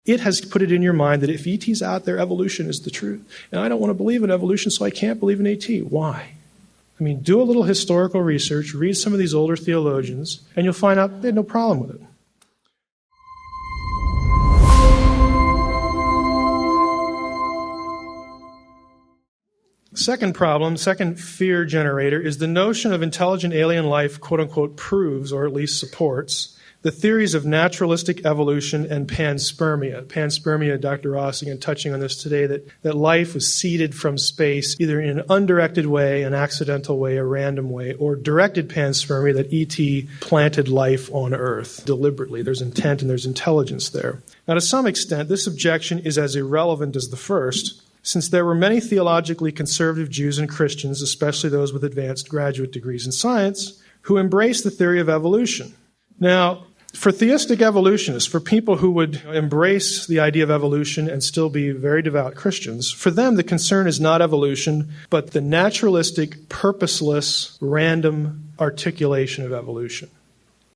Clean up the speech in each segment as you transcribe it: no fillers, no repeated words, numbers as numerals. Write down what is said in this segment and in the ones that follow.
It has put it in your mind that if ET's out there, evolution is the truth. And I don't want to believe in evolution, so I can't believe in ET. Why? I mean, do a little historical research, read some of these older theologians, and you'll find out they had no problem with it. Second problem, second fear generator, is the notion of intelligent alien life, quote-unquote, proves, or at least supports, the theories of naturalistic evolution and panspermia. Panspermia, Dr. Ross, again, touching on this today, that life was seeded from space, either in an undirected way, an accidental way, a random way, or directed panspermia, that ET planted life on Earth deliberately. There's intent and there's intelligence there. Now, to some extent, this objection is as irrelevant as the first, since there were many theologically conservative Jews and Christians, especially those with advanced graduate degrees in science, who embraced the theory of evolution. Now, for theistic evolutionists, for people who would embrace the idea of evolution and still be very devout Christians, for them the concern is not evolution, but the naturalistic, purposeless, random articulation of evolution.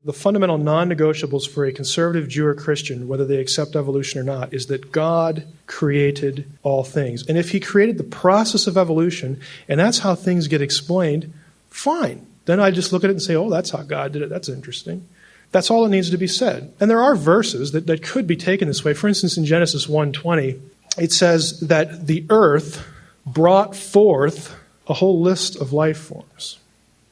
The fundamental non-negotiables for a conservative Jew or Christian, whether they accept evolution or not, is that God created all things. And if he created the process of evolution, and that's how things get explained, fine. Then I just look at it and say, oh, that's how God did it. That's interesting. That's all that needs to be said. And there are verses that could be taken this way. For instance, in Genesis 1:20, it says that the earth brought forth a whole list of life forms.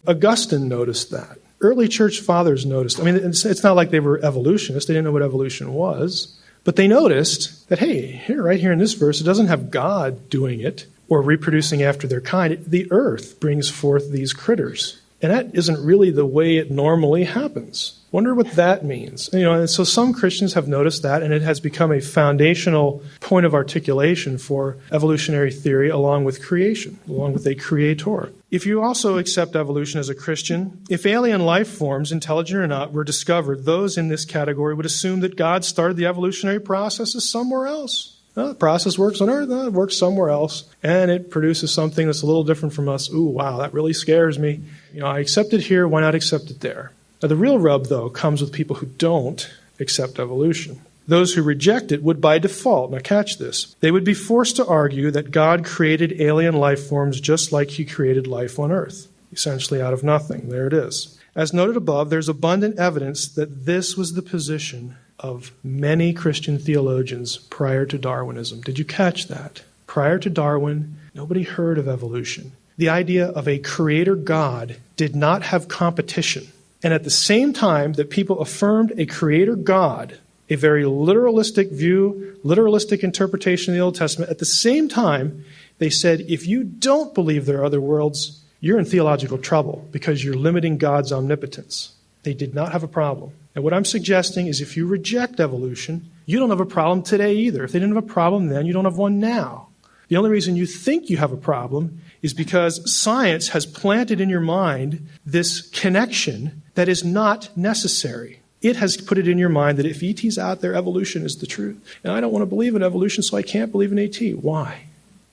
Augustine noticed that. Early church fathers noticed. I mean, it's not like they were evolutionists. They didn't know what evolution was. But they noticed that, hey, right here in this verse, it doesn't have God doing it or reproducing after their kind. The earth brings forth these critters. And that isn't really the way it normally happens. Wonder what that means. And so some Christians have noticed that, and it has become a foundational point of articulation for evolutionary theory along with creation, along with a creator. If you also accept evolution as a Christian, if alien life forms, intelligent or not, were discovered, those in this category would assume that God started the evolutionary processes somewhere else. The process works on Earth, it works somewhere else, and it produces something that's a little different from us. Ooh, wow, that really scares me. I accept it here, why not accept it there? Now, the real rub, though, comes with people who don't accept evolution. Those who reject it would, by default, now catch this, they would be forced to argue that God created alien life forms just like he created life on Earth, essentially out of nothing. There it is. As noted above, there's abundant evidence that this was the position of many Christian theologians prior to Darwinism. Did you catch that? Prior to Darwin, nobody heard of evolution. The idea of a creator God did not have competition. And at the same time that people affirmed a creator God, a very literalistic view, literalistic interpretation of the Old Testament, at the same time, they said, if you don't believe there are other worlds, you're in theological trouble because you're limiting God's omnipotence. They did not have a problem. And what I'm suggesting is if you reject evolution, you don't have a problem today either. If they didn't have a problem then, you don't have one now. The only reason you think you have a problem is because science has planted in your mind this connection that is not necessary. It has put it in your mind that if ET's out there, evolution is the truth. And I don't want to believe in evolution, so I can't believe in ET. Why?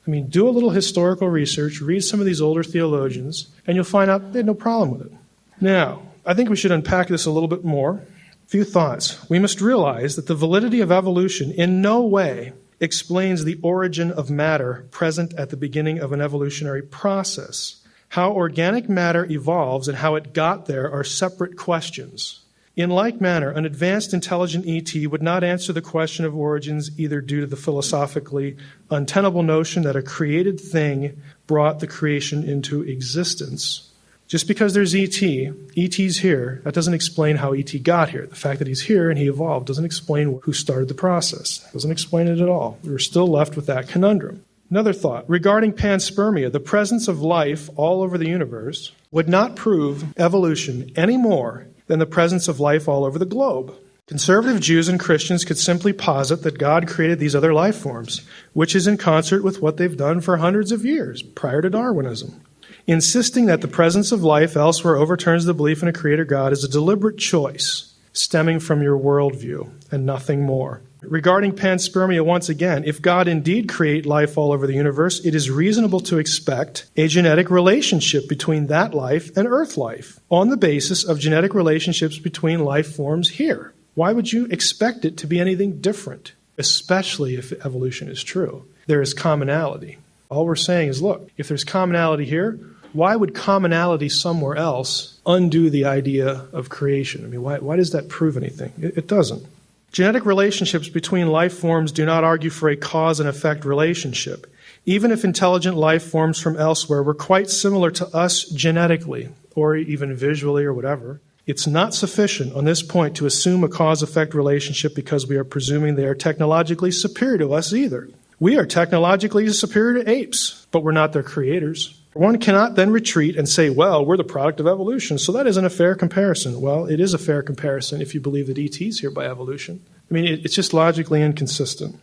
I mean, do a little historical research, read some of these older theologians, and you'll find out they had no problem with it. Now, I think we should unpack this a little bit more. A few thoughts. We must realize that the validity of evolution in no way explains the origin of matter present at the beginning of an evolutionary process. How organic matter evolves and how it got there are separate questions. In like manner, an advanced intelligent ET would not answer the question of origins either due to the philosophically untenable notion that a created thing brought the creation into existence. Just because there's ET's here, that doesn't explain how ET got here. The fact that he's here and he evolved doesn't explain who started the process. It doesn't explain it at all. We're still left with that conundrum. Another thought. Regarding panspermia, the presence of life all over the universe would not prove evolution any more than the presence of life all over the globe. Conservative Jews and Christians could simply posit that God created these other life forms, which is in concert with what they've done for hundreds of years prior to Darwinism. Insisting that the presence of life elsewhere overturns the belief in a creator God is a deliberate choice stemming from your worldview and nothing more. Regarding panspermia, once again, if God indeed created life all over the universe, it is reasonable to expect a genetic relationship between that life and Earth life on the basis of genetic relationships between life forms here. Why would you expect it to be anything different? especially if evolution is true. There is commonality. All we're saying is, look, if there's commonality here, why would commonality somewhere else undo the idea of creation? I mean, why does that prove anything? It doesn't. Genetic relationships between life forms do not argue for a cause and effect relationship. Even if intelligent life forms from elsewhere were quite similar to us genetically, or even visually or whatever, it's not sufficient on this point to assume a cause-effect relationship because we are presuming they are technologically superior to us either. We are technologically superior to apes, but we're not their creators. One cannot then retreat and say, well, we're the product of evolution, so that isn't a fair comparison. Well, it is a fair comparison if you believe that ET is here by evolution. I mean, it's just logically inconsistent.